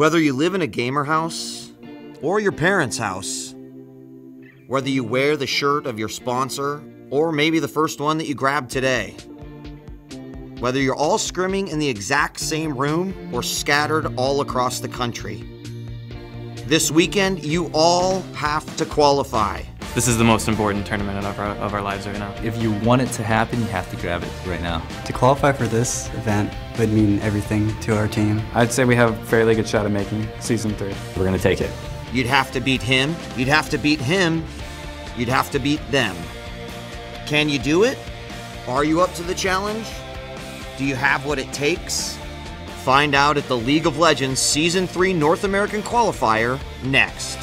Whether you live in a gamer house or your parents' house, whether you wear the shirt of your sponsor or maybe the first one that you grabbed today, whether you're all scrimming in the exact same room or scattered all across the country, this weekend you all have to qualify. This is the most important tournament of our lives right now. If you want it to happen, you have to grab it right now. To qualify for this event would mean everything to our team. I'd say we have a fairly good shot at making Season 3. We're going to take it. You'd have to beat him, you'd have to beat him, you'd have to beat them. Can you do it? Are you up to the challenge? Do you have what it takes? Find out at the League of Legends Season 3 North American Qualifier next.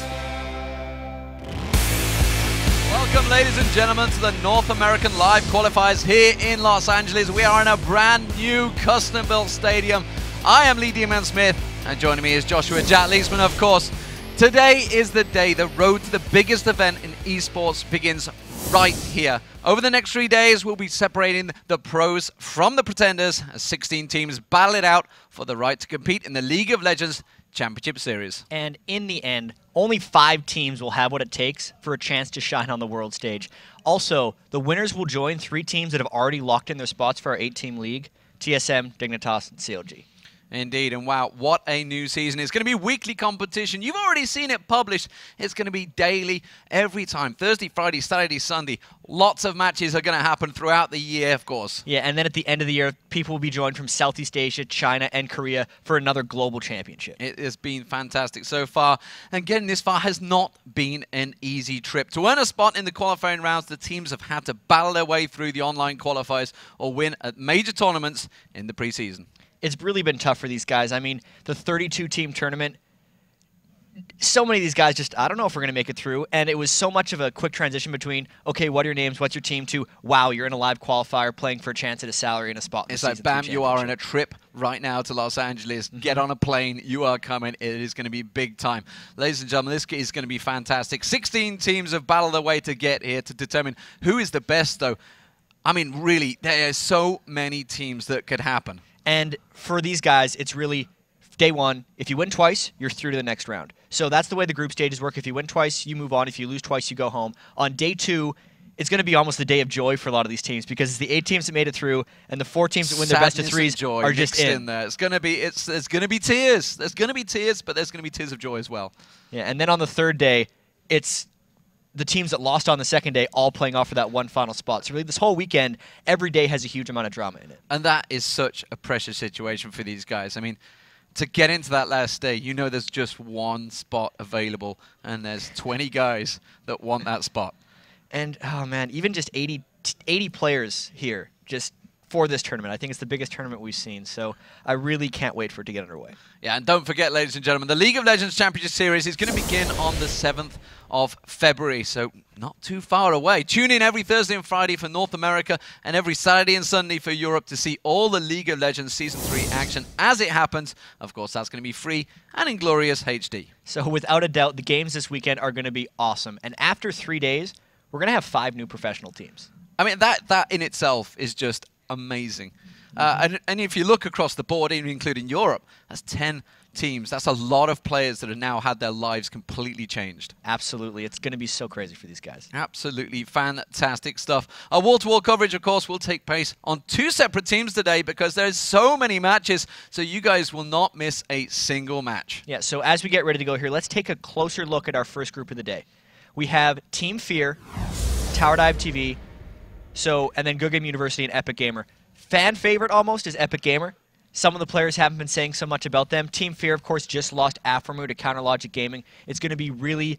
Welcome, ladies and gentlemen, to the North American Live Qualifiers here in Los Angeles. We are in a brand new custom-built stadium. I am Lee Demon-Smith, and joining me is Joshua Jack Leesman, of course. Today is the day the road to the biggest event in esports begins right here. Over the next 3 days, we'll be separating the pros from the pretenders as 16 teams battle it out for the right to compete in the League of Legends Championship Series. And in the end, only 5 teams will have what it takes for a chance to shine on the world stage. Also, the winners will join 3 teams that have already locked in their spots for our 8-team league: TSM, Dignitas, and CLG. Indeed, and wow, what a new season. It's going to be weekly competition. You've already seen it published. It's going to be daily, every time. Thursday, Friday, Saturday, Sunday. Lots of matches are going to happen throughout the year, of course. Yeah, and then at the end of the year, people will be joined from Southeast Asia, China, and Korea for another global championship. It has been fantastic so far, and getting this far has not been an easy trip. To earn a spot in the qualifying rounds, the teams have had to battle their way through the online qualifiers or win at major tournaments in the preseason. It's really been tough for these guys. I mean, the 32-team tournament, so many of these guys just, I don't know if we're going to make it through. And it was so much of a quick transition between, okay, what are your names, what's your team, to, wow, you're in a live qualifier playing for a chance at a salary and a spot. It's like, bam, you are on a trip right now to Los Angeles. Get on a plane. You are coming. It is going to be big time. Ladies and gentlemen, this is going to be fantastic. 16 teams have battled their way to get here to determine who is the best, though. I mean, really, there are so many teams that could happen. And for these guys, it's really day one. If you win twice, you're through to the next round. So that's the way the group stages work. If you win twice, you move on. If you lose twice, you go home. On day 2, it's going to be almost the day of joy for a lot of these teams because it's the 8 teams that made it through, and the 4 teams that win their best of 3s are just in there. It's going to be there's going to be tears. There's going to be tears, but there's going to be tears of joy as well. Yeah, and then on the 3rd day, it's the teams that lost on the 2nd day all playing off for that one final spot. So really this whole weekend, every day has a huge amount of drama in it. And that is such a precious situation for these guys. I mean, to get into that last day, you know there's just one spot available, and there's 20 guys that want that spot. And, oh man, even just 80 players here just for this tournament. I think it's the biggest tournament we've seen, so I really can't wait for it to get underway. Yeah, and don't forget, ladies and gentlemen, the League of Legends Championship Series is going to begin on the 7th of February, so not too far away. Tune in every Thursday and Friday for North America and every Saturday and Sunday for Europe to see all the League of Legends Season 3 action as it happens. Of course, that's going to be free and in glorious HD. So without a doubt, the games this weekend are going to be awesome. And after 3 days, we're going to have 5 new professional teams. I mean, that in itself is just amazing. And if you look across the board, even including Europe, that's 10 teams. That's a lot of players that have now had their lives completely changed. Absolutely. It's going to be so crazy for these guys. Absolutely fantastic stuff. Our wall-to-wall coverage, of course, will take place on 2 separate teams today because there's so many matches, so you guys will not miss a single match. Yeah, so as we get ready to go here, let's take a closer look at our first group of the day. We have Team FeaR, TowerDive TV, and then Good Game University and Epic Gamer. Fan favorite almost is Epic Gamer. Some of the players haven't been saying so much about them. Team FeaR, of course, just lost Aframu to Counterlogic Gaming. It's going to be really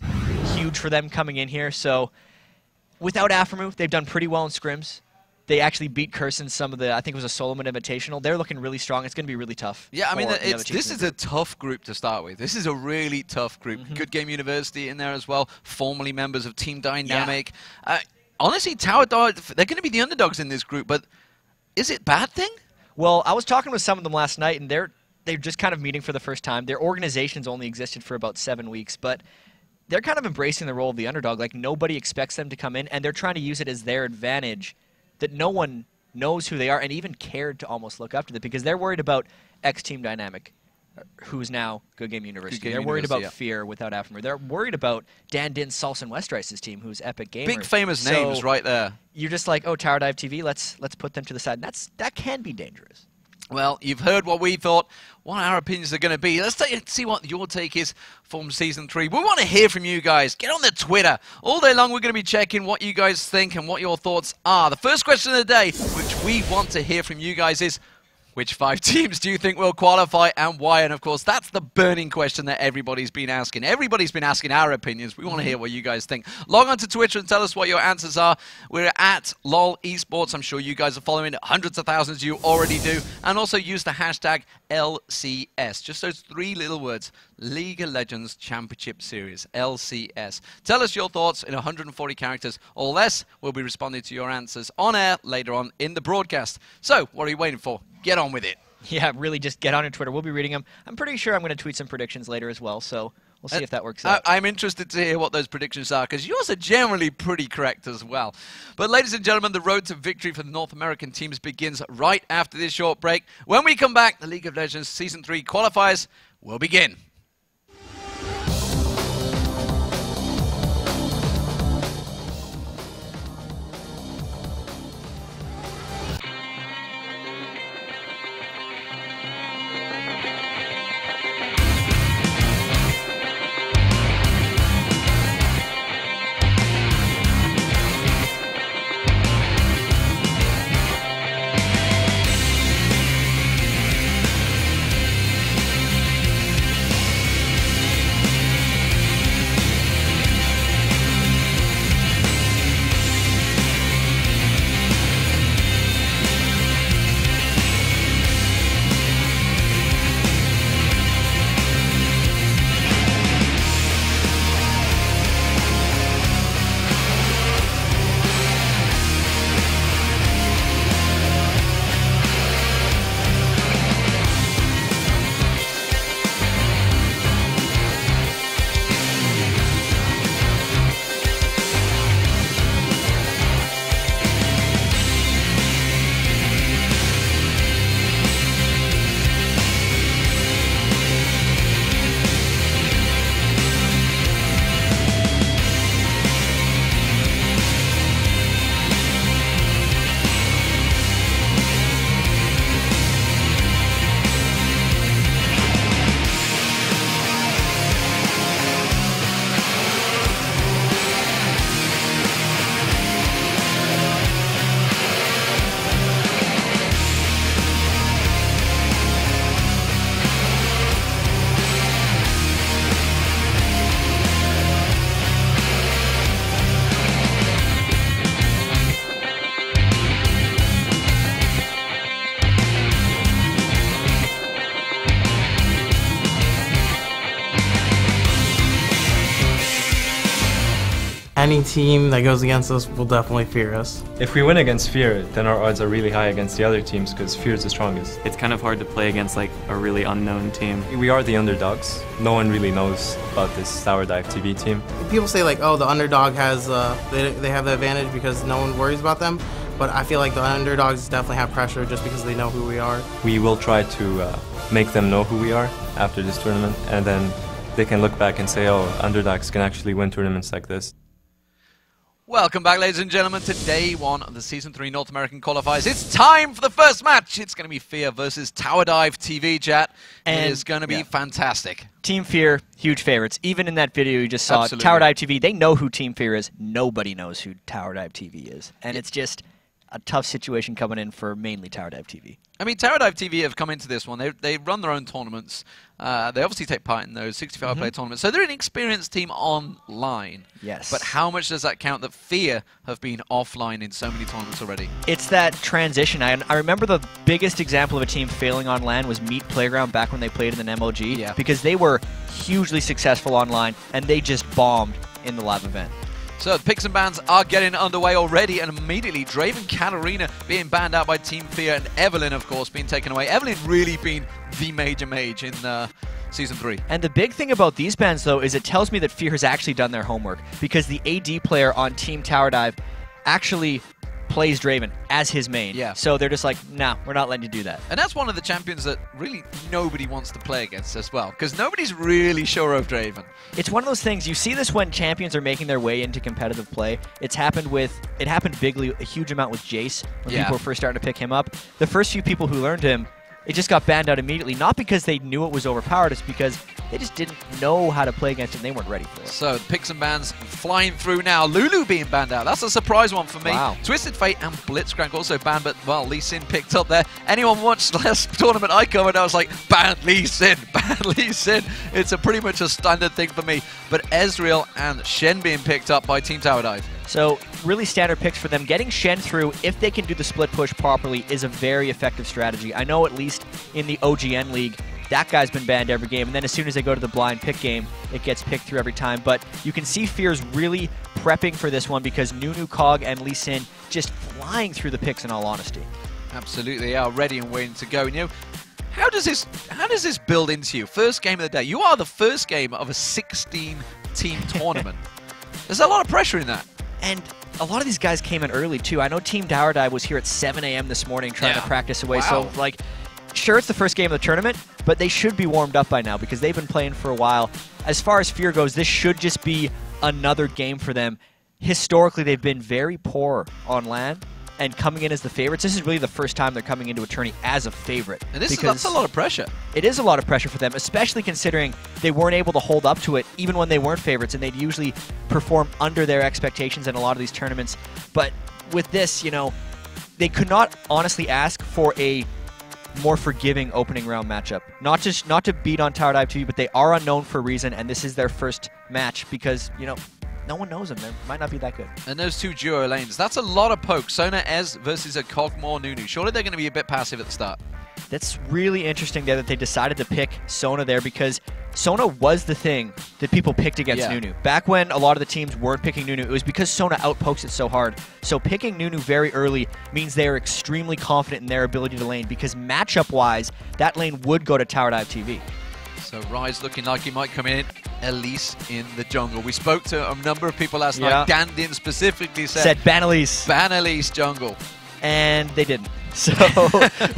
huge for them coming in here. So without Aframu, they've done pretty well in scrims. They actually beat Curse in some of the, I think it was a Solomon Invitational. They're looking really strong. It's going to be really tough. Yeah, I mean, this is a tough group to start with. This is a really tough group. Good Game University in there as well, formerly members of Team Dynamic. Yeah. Honestly, TowerDive, they're going to be the underdogs in this group, but is it a bad thing? Well, I was talking with some of them last night, and they're just kind of meeting for the first time. Their organization's only existed for about 7 weeks, but they're kind of embracing the role of the underdog. Like, nobody expects them to come in, and they're trying to use it as their advantage that no one knows who they are and even cared to almost look up to them because they're worried about X-Team Dynamic. who's now Good Game University. Good Game They're worried about University, FeaR without Aftermer. They're worried about Dan Din's Salsa and Westrice's team, who's Epic Gamer. Big famous names right there. You're just like, oh, TowerDive TV, let's put them to the side. And that can be dangerous. Well, you've heard what we thought, what our opinions are going to be. Let's see what your take is from Season 3. We want to hear from you guys. Get on the Twitter. All day long, we're going to be checking what you guys think and what your thoughts are. The first question of the day, which we want to hear from you guys, is which 5 teams do you think will qualify and why? And, of course, that's the burning question that everybody's been asking. Everybody's been asking our opinions. We want to hear what you guys think. Log on to Twitter and tell us what your answers are. We're at LOL Esports. I'm sure you guys are following it. Hundreds of thousands you already do. And also use the hashtag LCS. Just those 3 little words. League of Legends Championship Series. LCS. Tell us your thoughts in 140 characters or less. We'll be responding to your answers on air later on in the broadcast. So, what are you waiting for? Get on with it. Yeah, really just get on Twitter. We'll be reading them. I'm pretty sure I'm going to tweet some predictions later as well, so we'll see if that works out. I'm interested to hear what those predictions are, because yours are generally pretty correct as well. But ladies and gentlemen, the road to victory for the North American teams begins right after this short break. When we come back, the League of Legends Season 3 qualifiers will begin. Any team that goes against us will definitely fear us. If we win against FeaR, then our odds are really high against the other teams because FeaR is the strongest. It's kind of hard to play against like a really unknown team. We are the underdogs. No one really knows about this TowerDive TV team. People say like, oh, the underdog has, they have the advantage because no one worries about them. But I feel like the underdogs definitely have pressure just because they know who we are. We will try to make them know who we are after this tournament, and then they can look back and say, oh, underdogs can actually win tournaments like this. Welcome back, ladies and gentlemen, to day 1 of the Season 3 North American qualifiers. It's time for the first match. It's going to be FeaR versus TowerDive TV, chat. And it is going to be fantastic. Team FeaR, huge favorites. Even in that video you just saw, Absolutely. TowerDive TV, they know who Team FeaR is. Nobody knows who TowerDive TV is. And it's just a tough situation coming in for mainly TowerDive TV. I mean, TowerDive TV have come into this one. They run their own tournaments. They obviously take part in those 65-player tournaments. So they're an experienced team online. Yes. But how much does that count that FeaR have been offline in so many tournaments already? It's that transition. I remember the biggest example of a team failing on LAN was Meat Playground back when they played in an MLG. Yeah. Because they were hugely successful online, and they just bombed in the live event. So the picks and bans are getting underway already, and immediately Draven Katarina being banned out by Team FeaR, and Evelyn, of course, being taken away. Evelyn really been the major mage in Season 3. And the big thing about these bans, though, is it tells me that FeaR has actually done their homework, because the AD player on Team TowerDive actually plays Draven as his main. Yeah. So they're just like, nah, we're not letting you do that. And that's one of the champions that really nobody wants to play against as well, because nobody's really sure of Draven. It's one of those things, you see this when champions are making their way into competitive play. It happened bigly, a huge amount with Jace when people were first starting to pick him up. The first few people who learned him, it just got banned out immediately, not because they knew it was overpowered, it's because they just didn't know how to play against it and they weren't ready for it. So, picks and bans flying through now. Lulu being banned out. That's a surprise one for me. Wow. Twisted Fate and Blitzcrank also banned, but, well, Lee Sin picked up there. Anyone watched last tournament I covered, I was like, ban Lee Sin, ban Lee Sin. It's pretty much a standard thing for me. But Ezreal and Shen being picked up by Team TowerDive. So, really standard picks for them. Getting Shen through, if they can do the split push properly, is a very effective strategy. I know at least in the OGN League, that guy's been banned every game, and then as soon as they go to the blind pick game, it gets picked through every time. But you can see FeaR's really prepping for this one because Nunu, Kog, and Lee Sin just flying through the picks in all honesty. Absolutely, they are ready and waiting to go. And, you know, how does this build into you? First game of the day. You are the first game of a 16-team tournament. There's a lot of pressure in that. And a lot of these guys came in early, too. I know Team TowerDive was here at 7 a.m. this morning trying to practice away. Wow. So, like, sure, it's the first game of the tournament, but they should be warmed up by now because they've been playing for a while. As far as FeaR goes, this should just be another game for them. Historically, they've been very poor on LAN, and coming in as the favorites, this is really the first time they're coming into a tourney as a favorite. And that's a lot of pressure. It is a lot of pressure for them, especially considering they weren't able to hold up to it even when they weren't favorites, and they'd usually perform under their expectations in a lot of these tournaments. But with this, you know, they could not honestly ask for a more forgiving opening round matchup. Not to beat on TowerDive TV, but they are unknown for a reason, and this is their first match because, you know, no one knows them. They might not be that good. And those two duo lanes, that's a lot of poke. Sona Ez versus a Cogmore Nunu. Surely they're going to be a bit passive at the start. That's really interesting there that they decided to pick Sona there because Sona was the thing that people picked against Nunu. Back when a lot of the teams weren't picking Nunu, it was because Sona outpokes it so hard. So picking Nunu very early means they are extremely confident in their ability to lane because matchup-wise, that lane would go to TowerDive TV. So Rise looking like he might come in. Elise in the jungle. We spoke to a number of people last night. Dandin specifically said ban Elise. Ban Elise jungle. And they didn't. So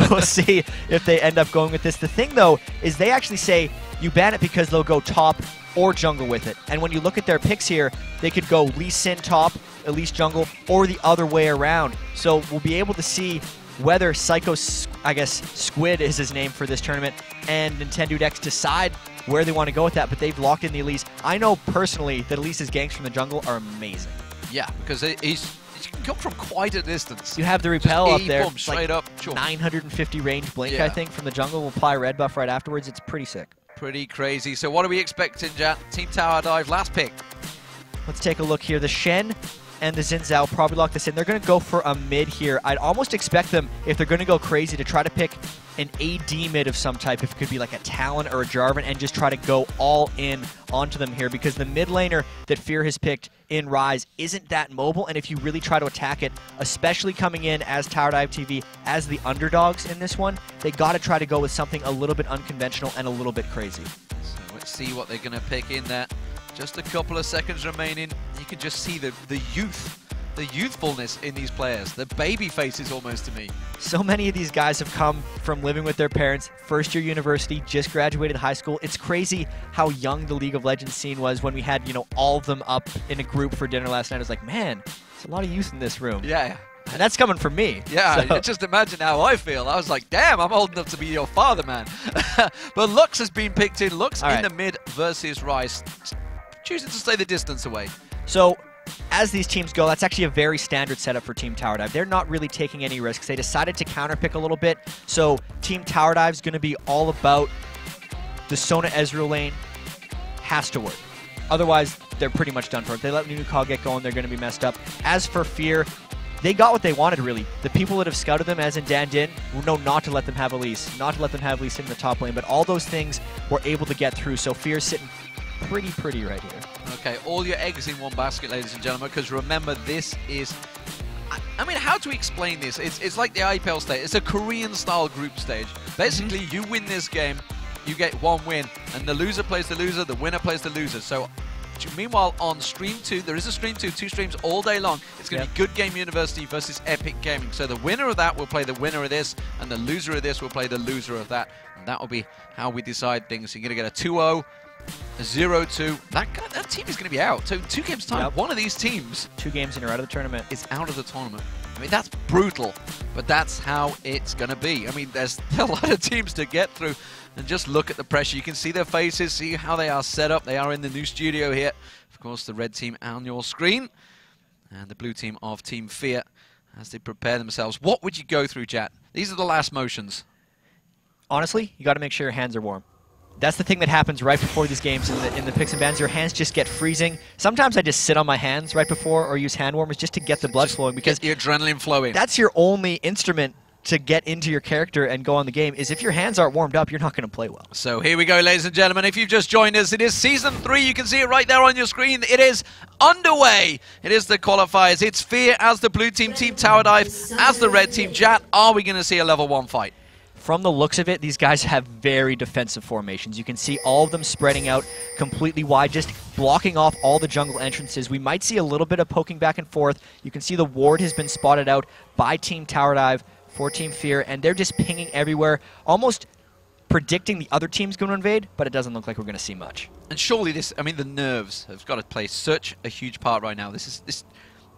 we'll see if they end up going with this. The thing, though, is they actually say you ban it because they'll go top or jungle with it. And when you look at their picks here, they could go Lee Sin top, Elise jungle, or the other way around. So we'll be able to see whether Psycho, I guess Squid is his name for this tournament, and Nintendo X decide where they want to go with that, but they've locked in the Elise. I know personally that Elise's ganks from the jungle are amazing. Yeah, because he can come from quite a distance. You have the repel up there. Boom, straight up. Sure. 950 range blink, I think, from the jungle. We'll apply red buff right afterwards. It's pretty sick. Pretty crazy. So what are we expecting, Jan? Team TowerDive, last pick. Let's take a look here. The Shen and the Xin Zhao probably lock this in. They're going to go for a mid here. I'd almost expect them, if they're going to go crazy, to try to pick an AD mid of some type, if it could be like a Talon or a Jarvan, and just try to go all in onto them here, because the mid laner that FeaR has picked in Rise isn't that mobile, and if you really try to attack it, especially coming in as TowerDive TV, as the underdogs in this one, they got to try to go with something a little bit unconventional and a little bit crazy. So let's see what they're going to pick in there. Just a couple of seconds remaining. You can just see the youthfulness in these players. The baby faces almost to me. So many of these guys have come from living with their parents, first year university, just graduated high school. It's crazy how young the League of Legends scene was when we had, you know, all of them up in a group for dinner last night. I was like, man, there's a lot of youth in this room. Yeah. And that's coming from me. Yeah, so. Just imagine how I feel. I was like, damn, I'm old enough to be your father, man. But Lux has been picked in. Lux in the mid versus Rice, choosing to stay the distance away. So, as these teams go, that's actually a very standard setup for Team TowerDive. They're not really taking any risks. They decided to counterpick a little bit. So, Team TowerDive is going to be all about the Sona Ezreal lane. Has to work. Otherwise, they're pretty much done for. If they let Nunu Kog get going, they're going to be messed up. As for FeaR, they got what they wanted, really. The people that have scouted them, as in Dandin, know not to let them have Elise. Not to let them have Elise in the top lane. But all those things were able to get through. So, FeaR's sitting pretty right here. Okay, all your eggs in one basket, ladies and gentlemen, because remember, this is... I mean, how to explain this? It's like the IPL stage. It's a Korean-style group stage. Basically, you win this game, you get one win, and the loser plays the loser, the winner plays the loser. So Meanwhile, on Stream 2, there is a Stream 2 streams all day long. It's going to be Good Game University versus Epic Gaming. So the winner of that will play the winner of this, and the loser of this will play the loser of that. And that will be how we decide things. So you're going to get a 2-0, a 0-2. That team is going to be out. So in 2 games' time, one of these teams... 2 games and you're out of the tournament. ...is out of the tournament. I mean, that's brutal, but that's how it's going to be. I mean, there's a lot of teams to get through, and just look at the pressure. You can see their faces, see how they are set up. They are in the new studio here. Of course, the red team on your screen, and the blue team of Team FeaR as they prepare themselves. What would you go through, chat? These are the last motions. Honestly, you got to make sure your hands are warm. That's the thing that happens right before these games in the picks and bans. Your hands just get freezing. Sometimes I just sit on my hands right before or use hand warmers just to get the blood flowing, because get the adrenaline flowing. That's your only instrument to get into your character and go on the game. Is if your hands aren't warmed up, you're not going to play well. So here we go, ladies and gentlemen. If you've just joined us, it is Season 3. You can see it right there on your screen. It is underway. It is the qualifiers. It's FeaR as the blue team, Team TowerDive as the red team. Jat, are we going to see a level 1 fight? From the looks of it, these guys have very defensive formations. You can see all of them spreading out completely wide, just blocking off all the jungle entrances. We might see a little bit of poking back and forth. You can see the ward has been spotted out by Team TowerDive for Team FeaR, and they're just pinging everywhere, almost predicting the other team's going to invade, but it doesn't look like we're going to see much. And surely this, I mean, the nerves have got to play such a huge part right now. This is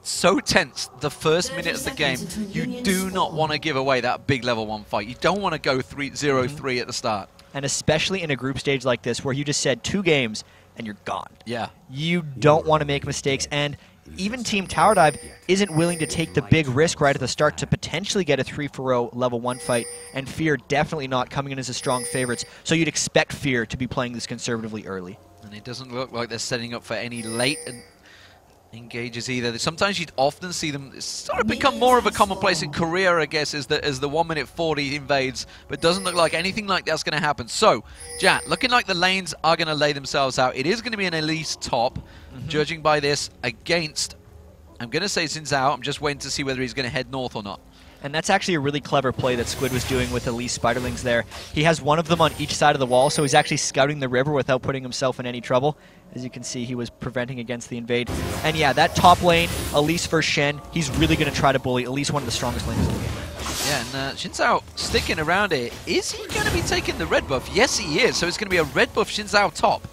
so tense. The first minute of the game, you do not want to give away that big level 1 fight. You don't want to go 0-3 at the start. And especially in a group stage like this, where you just said 2 games and you're gone. Yeah. You don't want to make mistakes, and even Team TowerDive isn't willing to take the big risk right at the start to potentially get a 3-0 level 1 fight, and FeaR definitely not coming in as a strong favorites, so you'd expect FeaR to be playing this conservatively early. And it doesn't look like they're setting up for any late engages either. Sometimes you'd often see them sort of become more of a commonplace in Korea, I guess, as the 1 minute 40 invades, but it doesn't look like anything like that's going to happen. So, Jat, looking like the lanes are going to lay themselves out. It is going to be an Elise top, judging by this, against, I'm going to say Xin Zhao. I'm just waiting to see whether he's going to head north or not. And that's actually a really clever play that Squid was doing with Elise Spiderlings there. He has one of them on each side of the wall, so he's actually scouting the river without putting himself in any trouble. As you can see, he was preventing against the invade. And yeah, that top lane, Elise versus Shen, he's really going to try to bully Elise, one of the strongest lanes in the game. Yeah, and Xin Zhao sticking around here. Is he going to be taking the red buff? Yes, he is. So it's going to be a red buff Xin Zhao top.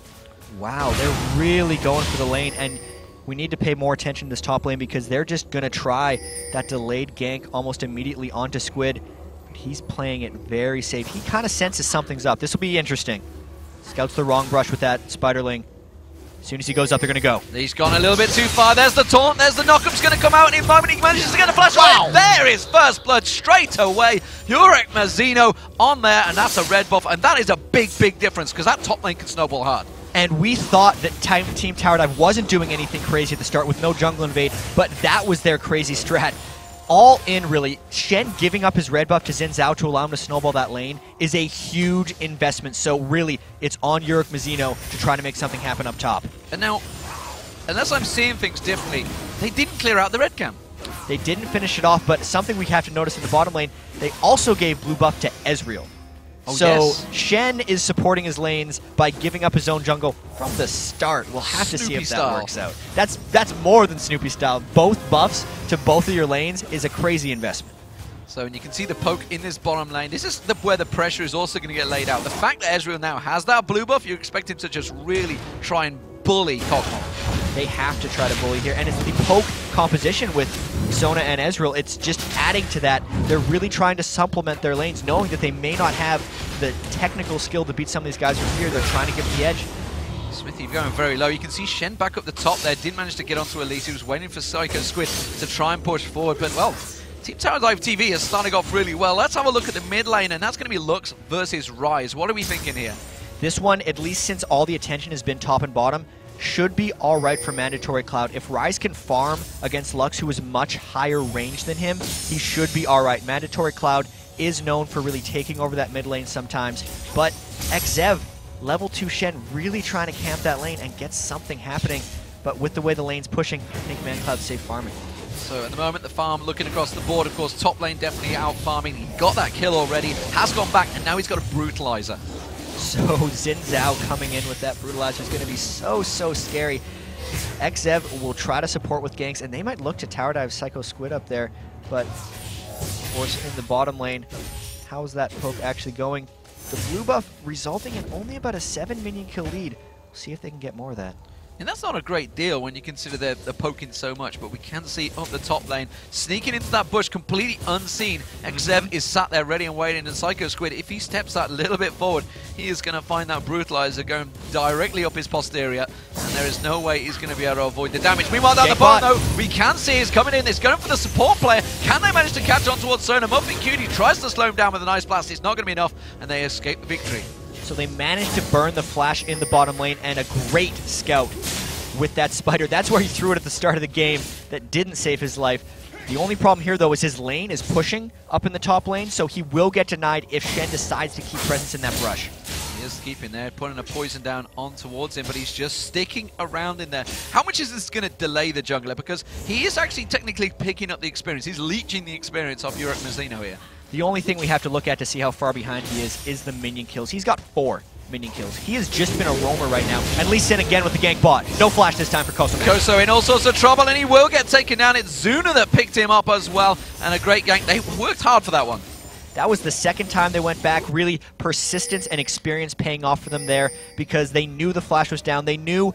Wow, they're really going for the lane, and we need to pay more attention to this top lane because they're just going to try that delayed gank almost immediately onto Squid. But he's playing it very safe. He kind of senses something's up. This will be interesting. Scouts the wrong brush with that Spiderling. As soon as he goes up, they're going to go. He's gone a little bit too far. There's the taunt. There's the knockup's going to come out. And in 5 minutes, he manages to get a flash. Wow. There is first blood straight away. Yurek Mazzino on there, and that's a red buff. And that is a big, big difference because that top lane can snowball hard. And we thought that Team TowerDive wasn't doing anything crazy at the start with no jungle invade, but that was their crazy strat. All in, really. Shen giving up his red buff to Xin Zhao to allow him to snowball that lane is a huge investment. So really, it's on Yurek Mazzino to try to make something happen up top. And now, unless I'm seeing things differently, they didn't clear out the red cam. They didn't finish it off, but something we have to notice in the bottom lane, they also gave blue buff to Ezreal. Oh, so yes. Shen is supporting his lanes by giving up his own jungle from the start. We'll have to see if that works out. That's more than Snoopy style. Both buffs to both of your lanes is a crazy investment. So, and you can see the poke in this bottom lane. This is where the pressure is also going to get laid out. The fact that Ezreal now has that blue buff, you expect him to just really try and bully Kog'Maw. They have to try to bully here, and it's the poke composition with Sona and Ezreal. It's just adding to that. They're really trying to supplement their lanes, knowing that they may not have the technical skill to beat some of these guys from here. They're trying to give the edge. Smithy going very low. You can see Shen back up the top there. Didn't manage to get onto Elise. He was waiting for Psycho Squid to try and push forward, but well, Team TowerDive TV is starting off really well. Let's have a look at the mid lane, and that's going to be Lux versus Rise. What are we thinking here? This one, at least since all the attention has been top and bottom, should be all right for Mandatory Cloud. If Rise can farm against Lux, who is much higher range than him, he should be all right. Mandatory Cloud is known for really taking over that mid lane sometimes, but XZev, level 2 Shen, really trying to camp that lane and get something happening. But with the way the lane's pushing, I think ManCloud's safe farming. So at the moment, the farm looking across the board. Of course, top lane definitely out farming. He got that kill already, has gone back, and now he's got a Brutalizer. So Xin Zhao coming in with that Brutalizer is going to be so scary. XZev will try to support with ganks, and they might look to TowerDive Psycho Squid up there, but of course in the bottom lane, how's that poke actually going? The blue buff resulting in only about a 7 minion kill lead. We'll see if they can get more of that. And that's not a great deal when you consider they're poking so much, but we can see up the top lane, sneaking into that bush completely unseen. XZev is sat there ready and waiting, and Psycho Squid, if he steps that little bit forward, he is going to find that Brutalizer going directly up his posterior, and there is no way he's going to be able to avoid the damage. Meanwhile, down the bottom, though, we can see he's coming in. It's going for the support player. Can they manage to catch on towards Sona? Muffin Cutie tries to slow him down with an Ice Blast. It's not going to be enough, and they escape the victory. So they managed to burn the flash in the bottom lane, and a great scout with that spider. That's where he threw it at the start of the game. That didn't save his life. The only problem here, though, is his lane is pushing up in the top lane, so he will get denied if Shen decides to keep presence in that brush. He is keeping there, putting a poison down on towards him, but he's just sticking around in there. How much is this going to delay the jungler? Because he is actually technically picking up the experience. He's leeching the experience off Yurek Mazino here. The only thing we have to look at to see how far behind he is the minion kills. He's got 4 minion kills. He has just been a roamer right now. And Lee Sin again with the gank bot. No flash this time for Koso. Koso in all sorts of trouble, and he will get taken down. It's Zuna that picked him up as well, and a great gank. They worked hard for that one. That was the second time they went back. Really persistence and experience paying off for them there, because they knew the flash was down. They knew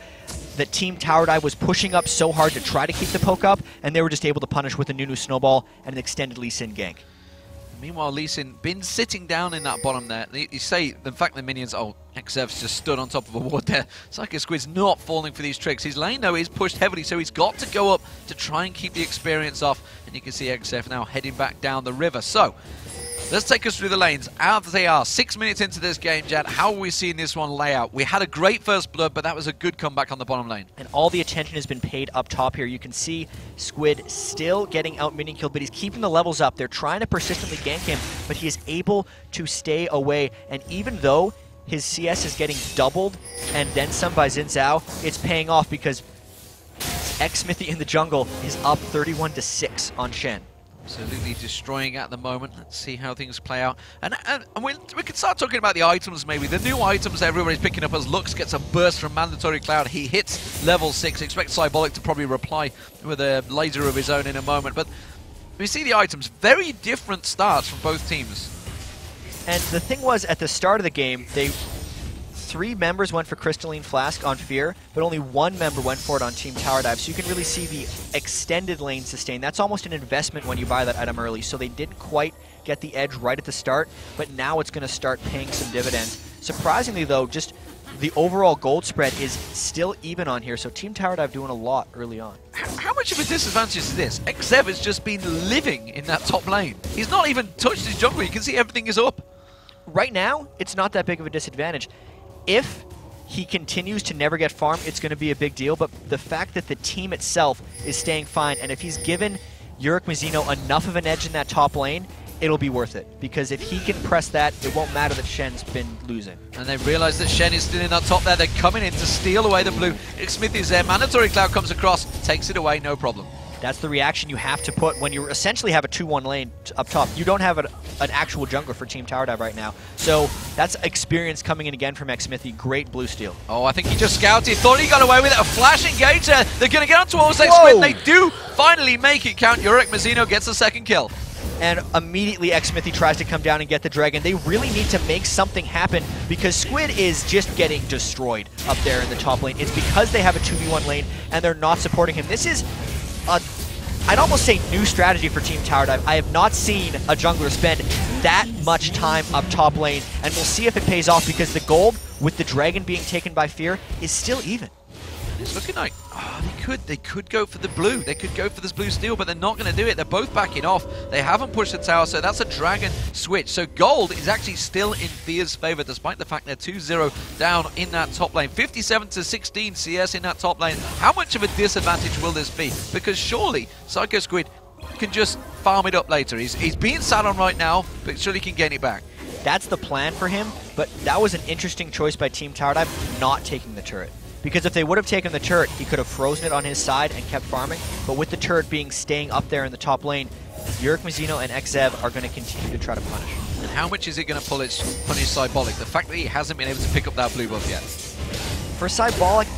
that Team TowerDive was pushing up so hard to try to keep the poke up, and they were just able to punish with a Nunu snowball and an extended Lee Sin gank. Meanwhile, Lee Sin been sitting down in that bottom there. You say the fact the minions, oh, XZev's just stood on top of a ward there. Psycho Squid's not falling for these tricks. His lane, though, is pushed heavily, so he's got to go up to try and keep the experience off. And you can see XZev now heading back down the river. So, let's take us through the lanes. Out they are. 6 minutes into this game, Jad. How are we seeing this one lay out? We had a great first blood, but that was a good comeback on the bottom lane. And all the attention has been paid up top here. You can see Squid still getting out minion killed, but he's keeping the levels up. They're trying to persistently gank him, but he is able to stay away. And even though his CS is getting doubled and then some by Xin Zhao, it's paying off because Xmithy in the jungle is up 31-6 on Shen. Absolutely destroying at the moment. Let's see how things play out. And we can start talking about the items maybe. The new items everybody's picking up as Lux gets a burst from Mandatory Cloud. He hits level 6. Expect Cybolic to probably reply with a laser of his own in a moment. But we see the items. Very different starts from both teams. And the thing was, at the start of the game, 3 members went for Crystalline Flask on FeaR, but only 1 member went for it on Team TowerDive. So you can really see the extended lane sustain. That's almost an investment when you buy that item early. So they didn't quite get the edge right at the start, but now it's going to start paying some dividends. Surprisingly, though, just the overall gold spread is still even on here. So Team TowerDive doing a lot early on. How much of a disadvantage is this? XZev has just been living in that top lane. He's not even touched his jungle. You can see everything is up. Right now, it's not that big of a disadvantage. If he continues to never get farmed, it's going to be a big deal, but the fact that the team itself is staying fine, and if he's given Yurek Mazino enough of an edge in that top lane, it'll be worth it. Because if he can press that, it won't matter that Shen's been losing. And they realize that Shen is still in that top there. They're coming in to steal away the blue. Smith is there. Mandatory Cloud comes across, takes it away, no problem. That's the reaction you have to put when you essentially have a 2-1 lane up top. You don't have an actual jungler for Team TowerDive right now. So that's experience coming in again from Xmithy. Great blue steal. Oh, I think he just scouted. Thought he got away with it. A flash engage there. They're going to get on towards Xmithy. They do finally make it count. Yurek Mazino gets the second kill. And immediately Xmithy tries to come down and get the dragon. They really need to make something happen because Squid is just getting destroyed up there in the top lane. It's because they have a 2v1 lane and they're not supporting him. This is I'd almost say new strategy for Team TowerDive. I have not seen a jungler spend that much time up top lane, and we'll see if it pays off because the gold, with the dragon being taken by FeaR, is still even. It's looking like they could go for the blue. They could go for this blue steal, but they're not going to do it. They're both backing off. They haven't pushed the tower, so that's a dragon switch. So gold is actually still in FeaR's favor, despite the fact they're 2-0 down in that top lane. 57-16 CS in that top lane. How much of a disadvantage will this be? Because surely Psycho Squid can just farm it up later. He's being sat on right now, but surely he can gain it back. That's the plan for him, but that was an interesting choice by Team TowerDive, not taking the turret. Because if they would have taken the turret, he could have frozen it on his side and kept farming. But with the turret staying up there in the top lane, Yurek Mazino and XZev are going to continue to try to punish. And how much is it going to punish Cybolic? The fact that he hasn't been able to pick up that blue buff yet. For Cybolic,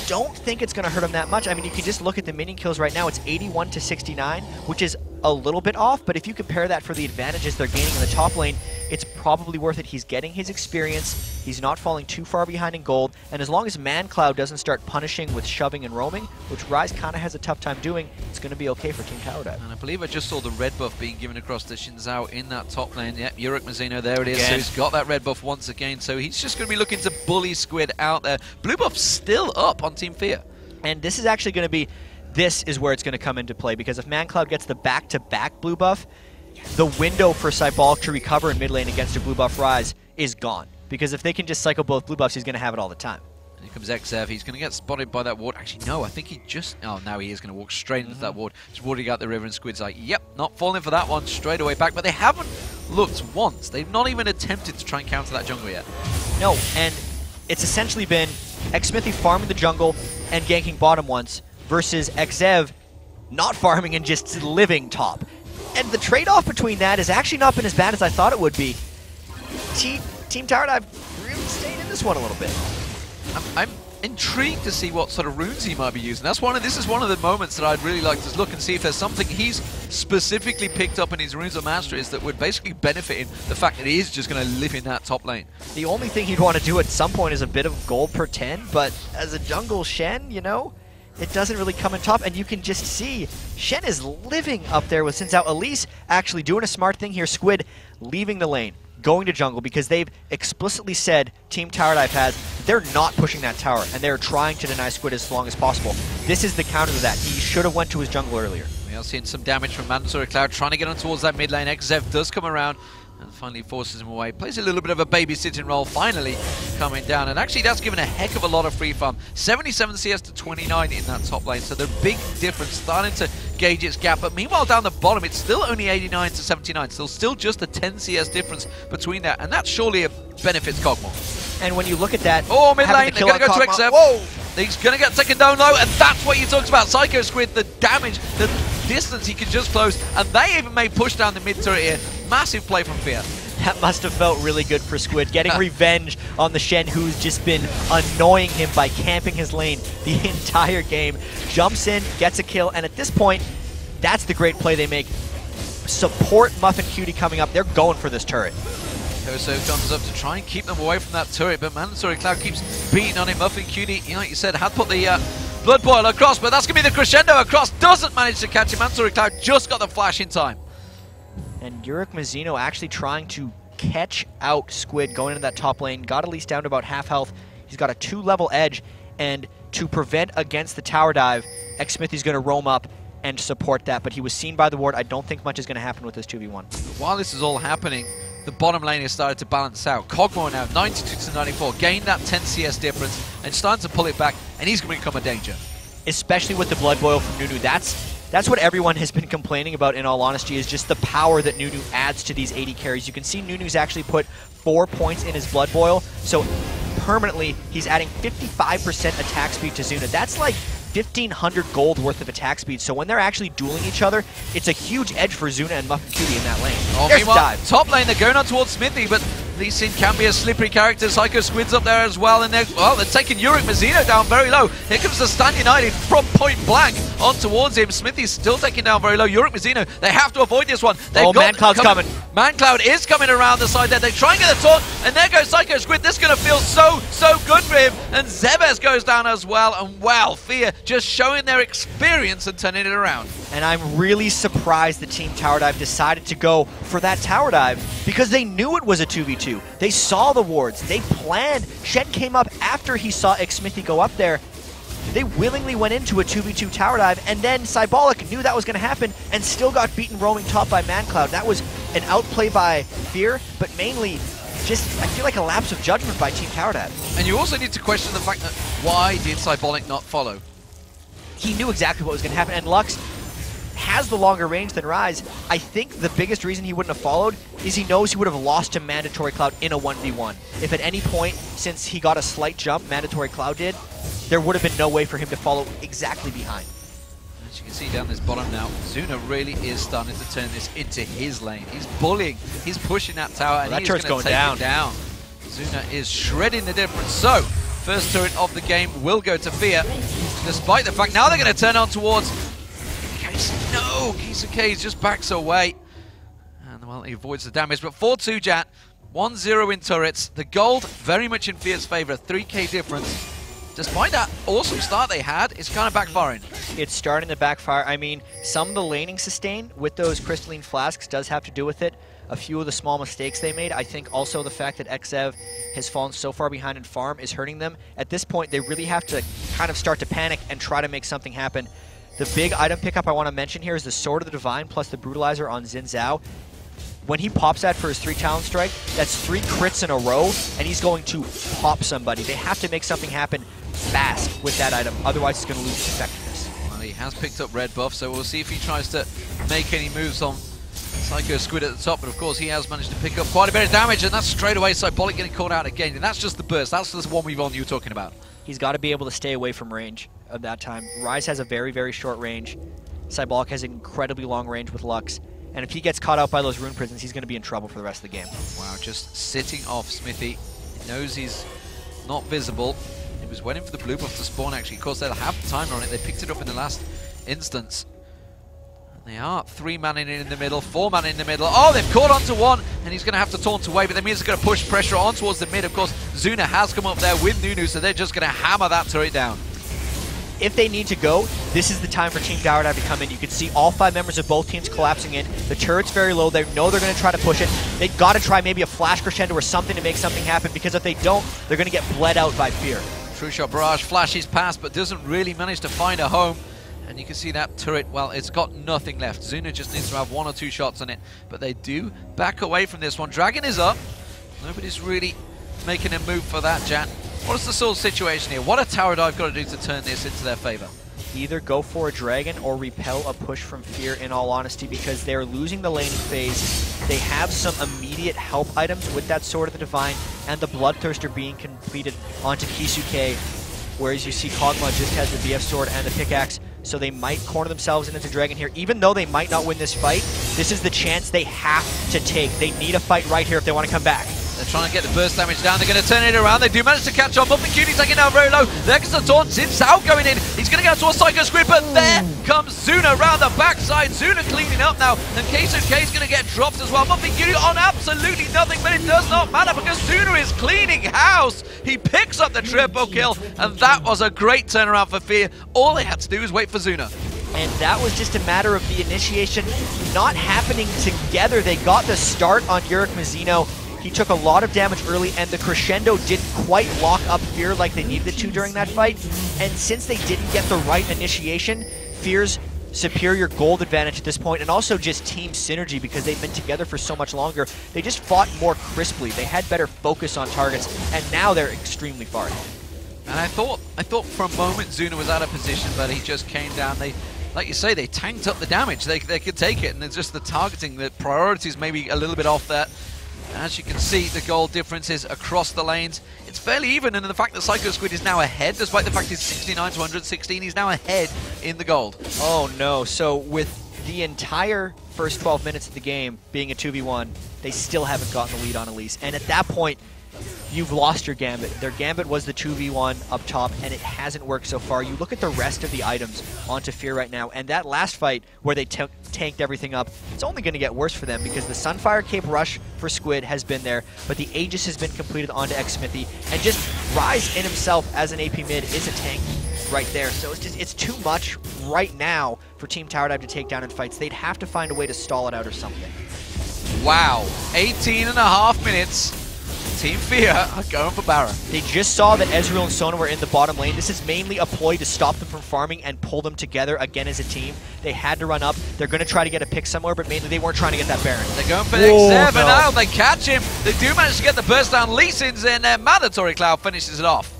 don't think it's going to hurt him that much. I mean, you can just look at the minion kills right now. It's 81 to 69, which is a little bit off, but if you compare that for the advantages they're gaining in the top lane, it's probably worth it. He's getting his experience, he's not falling too far behind in gold, and as long as ManCloud doesn't start punishing with shoving and roaming, which Rise kind of has a tough time doing, it's going to be okay for Team TowerDive. And I believe I just saw the red buff being given across to Shinzao in that top lane. Yep, Yurik Mazzino, there it is. So he's got that red buff once again, so he's just going to be looking to bully Squid out there. Blue buff's still up on Team FeaR. And this is actually going to be, this is where it's going to come into play, because if ManCloud gets the back-to-back blue buff, the window for Cybolic to recover in mid lane against a blue buff Rise is gone. Because if they can just cycle both blue buffs, he's going to have it all the time. And here comes XF. He's going to get spotted by that ward. Actually, no, I think he just... Oh, now he is going to walk straight into that ward. He's warding out the river, and Squid's like, yep, not falling for that one. Straight away back. But they haven't looked once. They've not even attempted to try and counter that jungle yet. No, and it's essentially been Xmithy farming the jungle and ganking bottom once, versus XEV not farming and just living top. And the trade-off between that has actually not been as bad as I thought it would be. Team TowerDive really stayed in this one a little bit. I'm intrigued to see what sort of runes he might be using. This is one of the moments that I'd really like to look and see if there's something he's specifically picked up in his runes of masteries that would basically benefit him. The fact that he is just going to live in that top lane. The only thing he'd want to do at some point is a bit of gold per 10, but as a jungle Shen, you know, it doesn't really come in top, and you can just see Shen is living up there with Shinzao. Elise actually doing a smart thing here. Squid leaving the lane, going to jungle, because they've explicitly said, Team TowerDive has, they're not pushing that tower, and they're trying to deny Squid as long as possible. This is the counter to that. He should have went to his jungle earlier. We are seeing some damage from Mandatory Cloud, trying to get on towards that mid lane. XZev does come around and finally forces him away. Plays a little bit of a babysitting role, finally coming down. And actually that's given a heck of a lot of free farm. 77 CS to 29 in that top lane. So the big difference starting to gauge its gap. But meanwhile down the bottom, it's still only 89 to 79. So still just a 10 CS difference between that. And that surely benefits Kog'Maw. And when you look at that... Oh, mid lane, they're going to go to XF. Whoa! He's going to get taken down low, and that's what you talked about. Psycho Squid, the damage, the distance he can just close, and they even may push down the mid turret here. Massive play from FeaR. That must have felt really good for Squid, getting revenge on the Shen who's just been annoying him by camping his lane the entire game. Jumps in, gets a kill, and at this point, that's the great play they make. Support Muffin Cutie coming up. They're going for this turret. Koso comes up to try and keep them away from that turret, but Mandatory Cloud keeps beating on it. Muffin Cutie, like you said, had put the Blood Boil across, but that's going to be the crescendo across. Doesn't manage to catch him. Mandatory Cloud just got the flash in time. And Yurik Mazzino actually trying to catch out Squid going into that top lane. Got Elise down to about half health. He's got a 2-level edge, and to prevent against the tower dive, Xmithy's going to roam up and support that, but he was seen by the ward. I don't think much is going to happen with this 2v1. While this is all happening, the bottom lane has started to balance out. Kog'Maw now 92 to 94, gained that 10 CS difference and starting to pull it back, and he's going to become a danger. Especially with the Blood Boil from Nunu. That's what everyone has been complaining about, in all honesty, is just the power that Nunu adds to these 80 carries. You can see Nunu's actually put 4 points in his Blood Boil, so permanently he's adding 55% attack speed to Zuna. That's like 1,500 gold worth of attack speed, so when they're actually dueling each other, it's a huge edge for Zuna and Muffin Cutie in that lane. Oh, there's meanwhile, dive. Top lane, they're going on towards Smithy, but Lee Sin can be a slippery character. Psycho Squid's up there as well, and they're taking Yurik Mazzino down very low. Here comes the Stand United from point blank on towards him. Smithy's still taking down very low. Yurik Mazzino, they have to avoid this one. ManCloud's coming. ManCloud is coming around the side there. They try and get the taunt, and there goes Psycho Squid. This is going to feel so good for him. And Zebes goes down as well, and wow, FeaR just showing their experience and turning it around. And I'm really surprised the Team TowerDive decided to go for that tower dive, because they knew it was a 2v2. They saw the wards. They planned. Shen came up after he saw Xmithy go up there. They willingly went into a 2v2 tower dive, and then Cybolic knew that was going to happen and still got beaten roaming top by ManCloud. That was an outplay by FeaR, but mainly just, I feel like, a lapse of judgment by Team TowerDive. And you also need to question the fact that why did Cybolic not follow? He knew exactly what was going to happen, and Lux has the longer range than Rise. I think the biggest reason he wouldn't have followed is he knows he would have lost to Mandatory Cloud in a 1v1. If at any point, since he got a slight jump, Mandatory Cloud did, there would have been no way for him to follow exactly behind. As you can see down this bottom now, Zuna really is starting to turn this into his lane. He's bullying, he's pushing that tower, and that he's turret's going to take it down. Zuna is shredding the difference. So, first turret of the game will go to FeaR, despite the fact now they're going to turn on towards Case. No, Keisuke just backs away. And well, he avoids the damage, but 4-2 Jat, 1-0 in turrets. The gold very much in FeaR's favor, 3k difference. Despite that awesome start they had, it's kind of backfiring. It's starting to backfire. I mean, some of the laning sustain with those crystalline flasks does have to do with it. A few of the small mistakes they made. I think also the fact that XEV has fallen so far behind in farm is hurting them. At this point, they really have to kind of start to panic and try to make something happen. The big item pickup I want to mention here is the Sword of the Divine plus the Brutalizer on Xin Zhao. When he pops that for his 3 talent strike, that's 3 crits in a row, and he's going to pop somebody. They have to make something happen fast with that item, otherwise it's going to lose its effectiveness. Well, he has picked up red buff, so we'll see if he tries to make any moves on Psycho Squid at the top, but of course he has managed to pick up quite a bit of damage, and that's straight away Symbolic getting caught out again, and that's just the burst, that's the one we've on you were talking about. He's got to be able to stay away from range of that time. Ryze has a very, very short range. Symbolic has an incredibly long range with Lux. And if he gets caught out by those rune prisons, he's going to be in trouble for the rest of the game. Wow, just sitting off Smithy. He knows he's not visible. He was waiting for the blue buff to spawn, actually. Of course, they'll have the timer on it. They picked it up in the last instance. And they are 3-man in the middle, 4-man in the middle. Oh, they've caught onto one, and he's going to have to taunt away, but that means they're going to push pressure on towards the mid. Of course, Zuna has come up there with Nunu, so they're just going to hammer that turret down. If they need to go, this is the time for Team TowerDive to come in. You can see all 5 members of both teams collapsing in. The turret's very low. They know they're going to try to push it. They've got to try maybe a flash crescendo or something to make something happen, because if they don't, they're going to get bled out by FeaR. True Shot Barrage flashes past, but doesn't really manage to find a home. And you can see that turret, well, it's got nothing left. Zuna just needs to have 1 or 2 shots on it, but they do back away from this one. Dragon is up. Nobody's really making a move for that, Jan. What is the sort of situation here? What a TowerDive got to do to turn this into their favor? Either go for a dragon or repel a push from FeaR, in all honesty, because they're losing the laning phase. They have some immediate help items with that Sword of the Divine and the Bloodthirster being completed onto Keisuke, whereas you see Kog'Maw just has the BF Sword and the pickaxe, so they might corner themselves into dragon here. Even though they might not win this fight, this is the chance they have to take. They need a fight right here if they want to come back. They're trying to get the burst damage down. They're going to turn it around. They do manage to catch on. Bumping Cutie taking down very low. There comes the taunt. Xin Zhao going in. He's going to go towards Psycho Squid, but there comes Zuna around the backside. Zuna cleaning up now. And Keisuke is going to get dropped as well. Bumping Cutie on absolutely nothing, but it does not matter because Zuna is cleaning house. He picks up the triple kill, and that was a great turnaround for FeaR. All they had to do was wait for Zuna. And that was just a matter of the initiation not happening together. They got the start on Yurik Mizuno. He took a lot of damage early, and the crescendo didn't quite lock up FeaR like they needed it to during that fight. And since they didn't get the right initiation, FeaR's superior gold advantage at this point, and also just team synergy because they've been together for so much longer, they just fought more crisply. They had better focus on targets, and now they're extremely far ahead. And I thought for a moment Zuna was out of position, but he just came down. They, like you say, they tanked up the damage. They could take it, and it's just the targeting, the priorities maybe a little bit off there. As you can see, the goal differences across the lanes. It's fairly even, and the fact that Psycho Squid is now ahead, despite the fact he's 69 to 116, he's now ahead in the gold. Oh no, so with the entire first 12 minutes of the game being a 2v1, they still haven't gotten the lead on Elise. And at that point, you've lost your Gambit. Their Gambit was the 2v1 up top, and it hasn't worked so far. You look at the rest of the items onto FeaR right now, and that last fight where they tanked everything up, it's only going to get worse for them because the Sunfire Cape Rush for Squid has been there, but the Aegis has been completed onto Xmithy, and just Ryze in himself as an AP mid is a tank right there. So it's too much right now for Team TowerDive to take down in fights. They'd have to find a way to stall it out or something. Wow, 18.5 minutes. Team FeaR are going for Baron. They just saw that Ezreal and Sona were in the bottom lane. This is mainly a ploy to stop them from farming and pull them together again as a team. They had to run up. They're going to try to get a pick somewhere, but mainly they weren't trying to get that Baron. They're going for the X7 now. They catch him. They do manage to get the burst down. Lee Sin's in there. Mandatory Cloud finishes it off.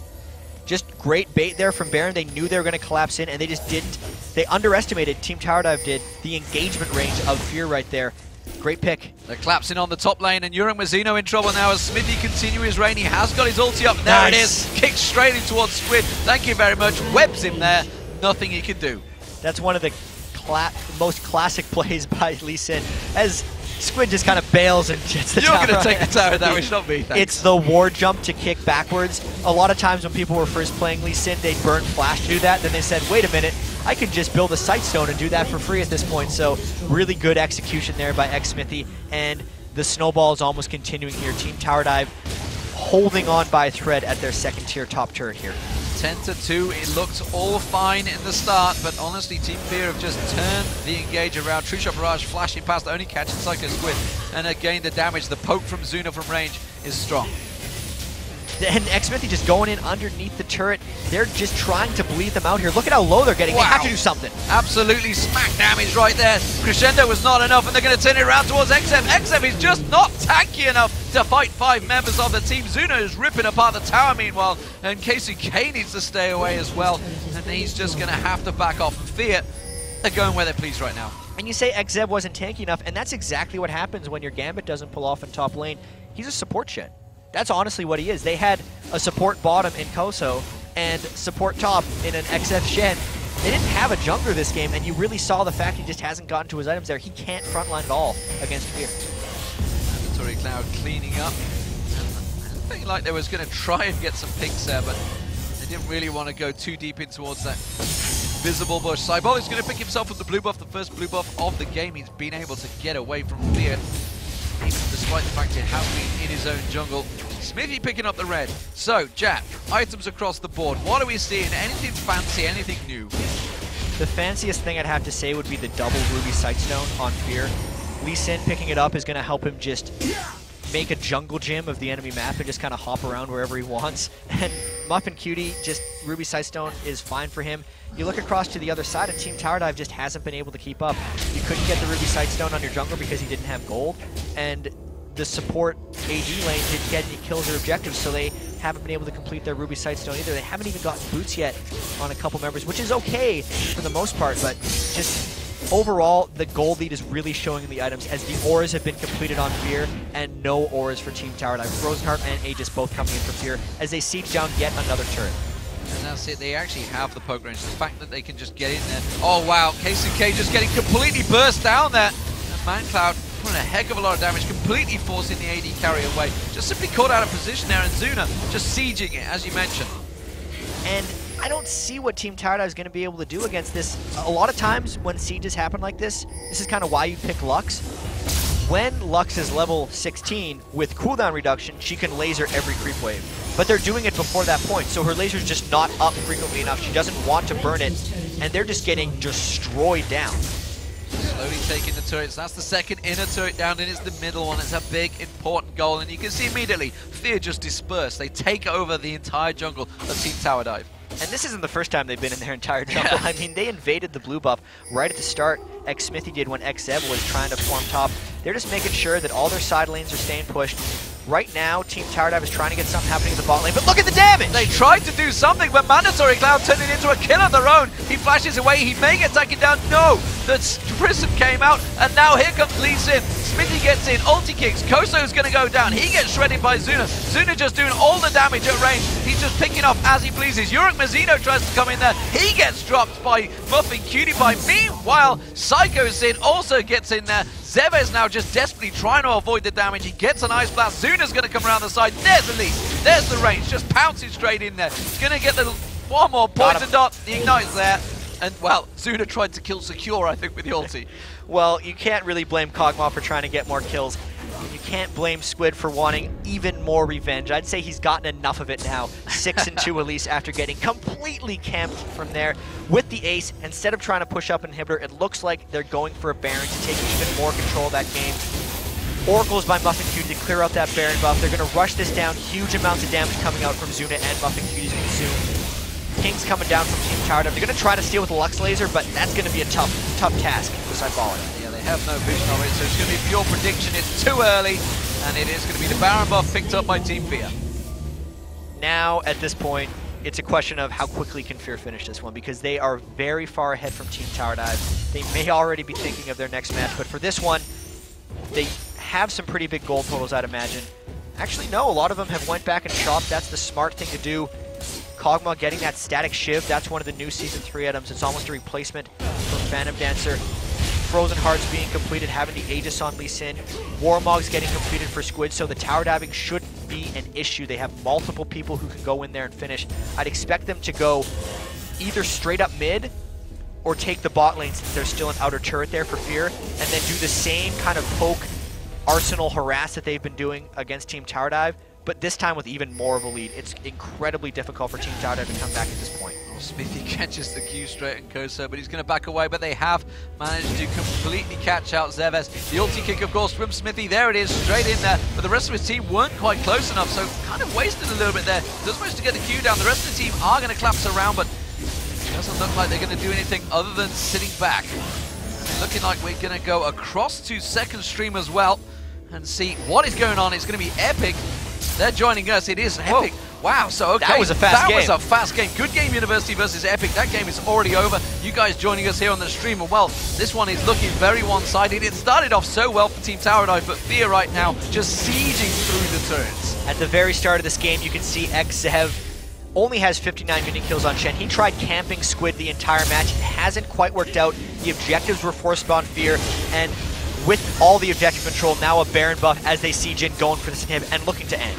Just great bait there from Baron. They knew they were going to collapse in, and they just didn't. They underestimated, Team TowerDive did, the engagement range of FeaR right there. Great pick. They're collapsing on the top lane, and Yurik Mizuno in trouble now as Smithy continues his reign. He has got his ulti up. There it is. Kicks straight in towards Squid. Thank you very much. Webs him there. Nothing he can do. That's one of the most classic plays by Lee Sin. As Squid just kind of bails and gets the You're tower. going to take the tower damage, not me, thanks. It's the war jump to kick backwards. A lot of times when people were first playing Lee Sin, they'd burn Flash to do that. Then they said, wait a minute, I can just build a Sightstone and do that for free at this point. So really good execution there by xSmithy. And the snowball is almost continuing here. Team TowerDive holding on by a thread at their second tier top turret here. 10-2, it looked all fine in the start, but honestly, Team FeaR have just turned the engage around. True Shot Barrage flashing past, only catching Psycho Squid. And again, the damage, the poke from Zuna from range is strong. And xSmithy just going in underneath the turret. They're just trying to bleed them out here. Look at how low they're getting. Wow. They have to do something. Absolutely smack damage right there. Crescendo was not enough, and they're going to turn it around towards XF. XF is just not tanky enough to fight 5 members of the team. Zuna is ripping apart the tower meanwhile, and KCK needs to stay away as well, and he's just going to have to back off. And FeaR, they're going where they please right now. And you say XZeb wasn't tanky enough, and that's exactly what happens when your Gambit doesn't pull off in top lane. He's a support shed. That's honestly what he is. They had a support bottom in Koso and support top in an XF Shen. They didn't have a jungler this game, and you really saw the fact he just hasn't gotten to his items there. He can't frontline at all against FeaR. Mandatory Cloud cleaning up. I think like they was going to try and get some picks there, but they didn't really want to go too deep in towards that visible bush. Cybol is going to pick himself up the blue buff, the first blue buff of the game. He's been able to get away from FeaR, despite the fact it has been in his own jungle. Smithy picking up the red. So, Jack, items across the board. What are we seeing? Anything fancy, anything new? The fanciest thing I'd have to say would be the double Ruby Sightstone on FeaR. Lee Sin picking it up is going to help him just make a jungle gym of the enemy map and just kind of hop around wherever he wants. And Muffin Cutie, just Ruby Sightstone is fine for him. You look across to the other side, and Team TowerDive just hasn't been able to keep up. You couldn't get the Ruby Sightstone on your jungler because he didn't have gold, and the support AD lane didn't get any kills or objectives, so they haven't been able to complete their Ruby Sightstone either. They haven't even gotten boots yet on a couple members, which is okay for the most part, but just overall, the gold lead is really showing in the items as the auras have been completed on FeaR and no auras for Team TowerDive. Rosenheart and Aegis both coming in for FeaR as they siege down yet another turret. And that's it, they actually have the poke range. The fact that they can just get in there. Oh wow, KCK just getting completely burst down there. And ManCloud putting a heck of a lot of damage, completely forcing the AD carry away. Just simply caught out of position there, and Zuna just sieging it, as you mentioned. And I don't see what Team TowerDive is going to be able to do against this. A lot of times when sieges happen like this is kind of why you pick Lux. When Lux is level 16 with cooldown reduction, she can laser every creep wave. But they're doing it before that point, so her laser's just not up frequently enough. She doesn't want to burn it, and they're just getting destroyed down. Slowly taking the turrets. That's the second inner turret down, and it's the middle one. It's a big, important goal, and you can see immediately, FeaR just dispersed. They take over the entire jungle of Team TowerDive. And this isn't the first time they've been in their entire jungle. I mean, they invaded the blue buff right at the start. xSmithy did when XZeb was trying to form top. They're just making sure that all their side lanes are staying pushed. Right now, Team TowerDive is trying to get something happening in the bot lane, but look at the damage! They tried to do something, but Mandatory Cloud turned it into a kill of their own. He flashes away, he may get taken down. No! The Prison came out, and now here comes Lee Sin. Smithy gets in, ulti kicks, Koso's gonna go down. He gets shredded by Zuna. Zuna just doing all the damage at range. He's just picking off as he pleases. Yurik Mazzino tries to come in there. He gets dropped by Muffin Cutie Pie. Meanwhile, Psycho Sin also gets in there. Zebes now just desperately trying to avoid the damage. He gets an Ice Blast. Zuna's going to come around the side. There's the lead. There's the range. Just pouncing straight in there. He's going to get the one more poison dot. The Ignite's there. And, well, Zuna tried to kill Secure, I think, with the ulti. Well, you can't really blame Kog'Maw for trying to get more kills. You can't blame Squid for wanting even more revenge. I'd say he's gotten enough of it now. 6-2 at least after getting completely camped from there with the ace. Instead of trying to push up an inhibitor, it looks like they're going for a Baron to take even more control of that game. Oracles by Muffin Cutie to clear out that Baron buff. They're going to rush this down. Huge amounts of damage coming out from Zuna and Muffin Cutie's consumed. Ping's coming down from Team TowerDive. They're going to try to steal with the Lux Laser, but that's going to be a tough task for Cybolic. Yeah, they have no vision of it, so it's going to be pure prediction. It's too early, and it is going to be the Baron buff picked up by Team FeaR. Now, at this point, it's a question of how quickly can FeaR finish this one, because they are very far ahead from Team TowerDive. They may already be thinking of their next match, but for this one, they have some pretty big gold totals, I'd imagine. Actually, no, a lot of them have went back and shopped. That's the smart thing to do. Kog'Maw getting that static shiv, that's one of the new Season 3 items. It's almost a replacement for Phantom Dancer. Frozen Hearts being completed, having the Aegis on Lee Sin, Warmog's getting completed for Squid, so the tower diving shouldn't be an issue. They have multiple people who can go in there and finish. I'd expect them to go either straight up mid or take the bot lane since there's still an outer turret there for FeaR, and then do the same kind of poke Arsenal harass that they've been doing against Team TowerDive, but this time with even more of a lead. It's incredibly difficult for Team TowerDive to come back at this point. Oh, Smithy catches the Q straight and Koso, but he's going to back away, but they have managed to completely catch out Zeves. The ulti kick, of course, from Smithy. There it is, straight in there, but the rest of his team weren't quite close enough, so kind of wasted a little bit there. Does manage to get the Q down. The rest of the team are going to collapse around, but it doesn't look like they're going to do anything other than sitting back. Looking like we're going to go across to second stream as well and see what is going on. It's going to be Epic. They're joining us. It is Epic. Whoa. Wow, so okay. That was a fast game. That was a fast game. Good game, University versus Epic. That game is already over. You guys joining us here on the stream. And well, this one is looking very one-sided. It started off so well for Team TowerDive, but FeaR right now just sieging through the turrets. At the very start of this game, you can see Xzev only has 59 minion kills on Shen. He tried camping Squid the entire match. It hasn't quite worked out. The objectives were forced on FeaR, and with all the objective control, now a Baron buff as they siege in, going for this inhib and looking to end.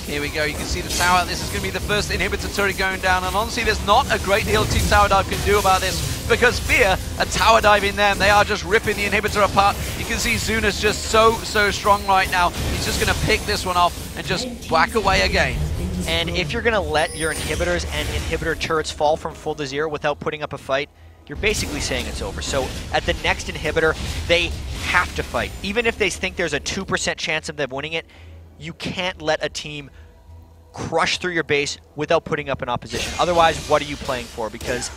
Here we go, you can see the tower. This is going to be the first inhibitor turret going down, and honestly there's not a great deal Team TowerDive can do about this, because FeaR are tower diving them. They are just ripping the inhibitor apart. You can see Zuna's just so strong right now. He's just going to pick this one off and just back away again. And if you're going to let your inhibitors and inhibitor turrets fall from full to zero without putting up a fight, you're basically saying it's over. So at the next inhibitor, they have to fight. Even if they think there's a 2% chance of them winning it, you can't let a team crush through your base without putting up an opposition. Otherwise, what are you playing for? Because,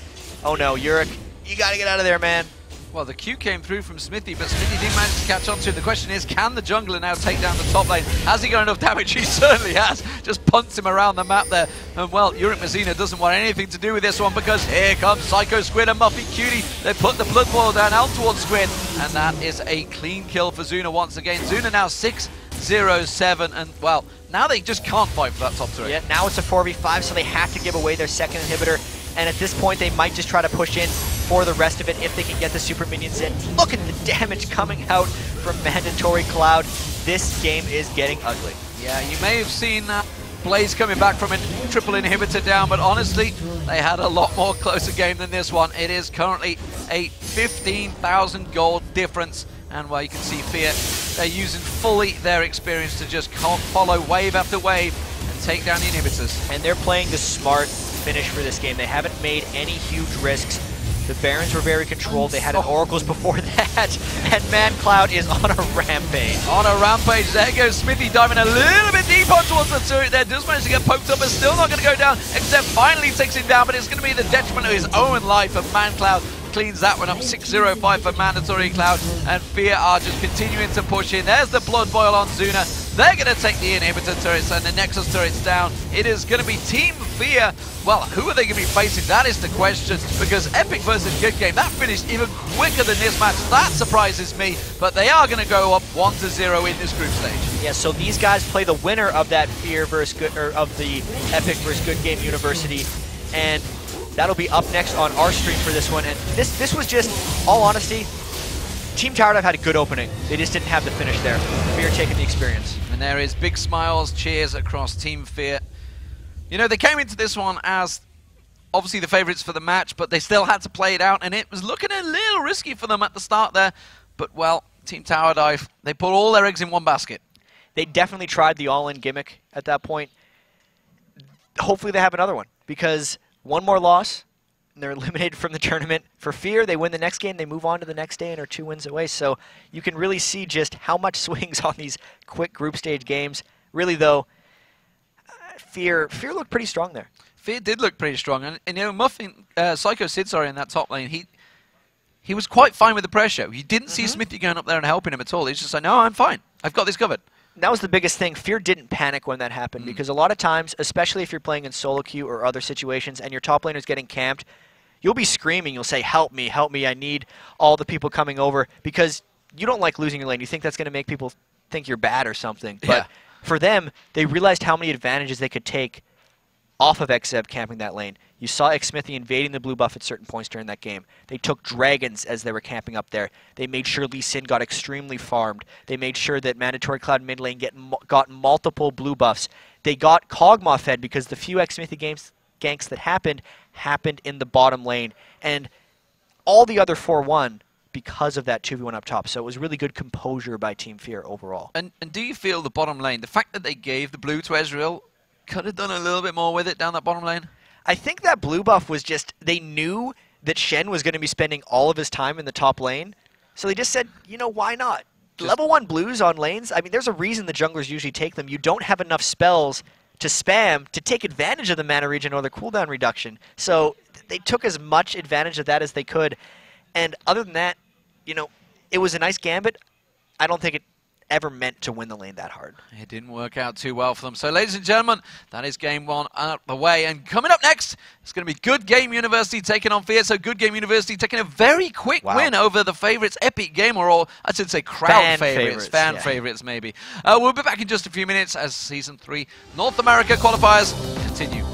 oh no, Yurik, you gotta get out of there, man. Well, the Q came through from Smithy, but Smithy did manage to catch on to it. The question is, can the jungler now take down the top lane? Has he got enough damage? He certainly has. Just punts him around the map there. And well, Yurik Mazina doesn't want anything to do with this one, because here comes Psycho Squid and Muffy Cutie. They put the blood boil down out towards Squid, and that is a clean kill for Zuna once again. Zuna now 6-0-7, and well, now they just can't fight for that top turret. Yeah, now it's a 4v5, so they have to give away their second inhibitor. And at this point, they might just try to push in for the rest of it if they can get the super minions in. Look at the damage coming out from Mandatory Cloud. This game is getting ugly. Yeah, you may have seen Blaze coming back from a triple inhibitor down, but honestly, they had a lot more closer game than this one. It is currently a 15,000 gold difference. And well, you can see FeaR, they're using fully their experience to just follow wave after wave and take down the inhibitors. And they're playing the smart finish for this game. They haven't made any huge risks. The Barons were very controlled. They had an Oracles before that. And ManCloud is on a rampage. On a rampage. There goes Smithy diving a little bit deeper towards the turret there. Does manage to get poked up, but still not going to go down. Except finally takes him down, but it's going to be the detriment of his own life. And ManCloud cleans that one up. 6-0-5 for Mandatory Cloud. And FeaR are just continuing to push in. There's the blood boil on Zuna. They're going to take the inhibitor turrets and the Nexus turrets down. It is going to be Team FeaR. Well, who are they going to be facing? That is the question, because Epic versus Good Game, that finished even quicker than this match. That surprises me, but they are going to go up 1-0 in this group stage. Yeah, so these guys play the winner of that FeaR versus Good, or of the Epic versus Good Game University, and that'll be up next on our stream for this one. And this was just, all honesty, Team TowerDive had a good opening. They just didn't have the finish there. FeaR taking the experience. And there is big smiles, cheers across Team FeaR. You know, they came into this one as obviously the favorites for the match, but they still had to play it out, and it was looking a little risky for them at the start there. But, well, Team TowerDive, they put all their eggs in one basket. They definitely tried the all-in gimmick at that point. Hopefully they have another one, because one more loss, and they're eliminated from the tournament. For FeaR, they win the next game, they move on to the next day and are 2 wins away. So you can really see just how much swings on these quick group stage games. Really, though, FeaR looked pretty strong there. FeaR did look pretty strong, and you know, Psycho Sid, sorry, in that top lane, he was quite fine with the pressure. You didn't see Smithy going up there and helping him at all. He's just like, no, I'm fine. I've got this covered. That was the biggest thing. FeaR didn't panic when that happened, because a lot of times, especially if you're playing in solo queue or other situations and your top laner's getting camped, you'll be screaming. You'll say, help me, I need all the people coming over, because you don't like losing your lane. You think that's going to make people think you're bad or something. But for them, they realized how many advantages they could take off of Xzev camping that lane. You saw Xmithy invading the blue buff at certain points during that game. They took dragons as they were camping up there. They made sure Lee Sin got extremely farmed. They made sure that Mandatory Cloud mid lane got multiple blue buffs. They got Kog'Maw fed because the few Xmithy ganks that happened in the bottom lane. And all the other 4-1 because of that 2v1 up top. So it was really good composure by Team FeaR overall. And do you feel the bottom lane, the fact that they gave the blue to Ezreal, could have done a little bit more with it down that bottom lane? I think that blue buff was just, they knew that Shen was going to be spending all of his time in the top lane. So they just said, you know, why not? Level 1 blues on lanes, I mean, there's a reason the junglers usually take them. You don't have enough spells to spam to take advantage of the mana regen or the cooldown reduction. So they took as much advantage of that as they could. And other than that, you know, it was a nice gambit. I don't think it ever meant to win the lane that hard. It didn't work out too well for them. So, ladies and gentlemen, that is game 1 out the way. And coming up next, it's going to be Good Game University taking on FeaR. So, Good Game University taking a very quick win over the favorites, Epic Gamer, or I should say crowd favorites, fan favorites maybe. We'll be back in just a few minutes as Season 3 North America qualifiers continue.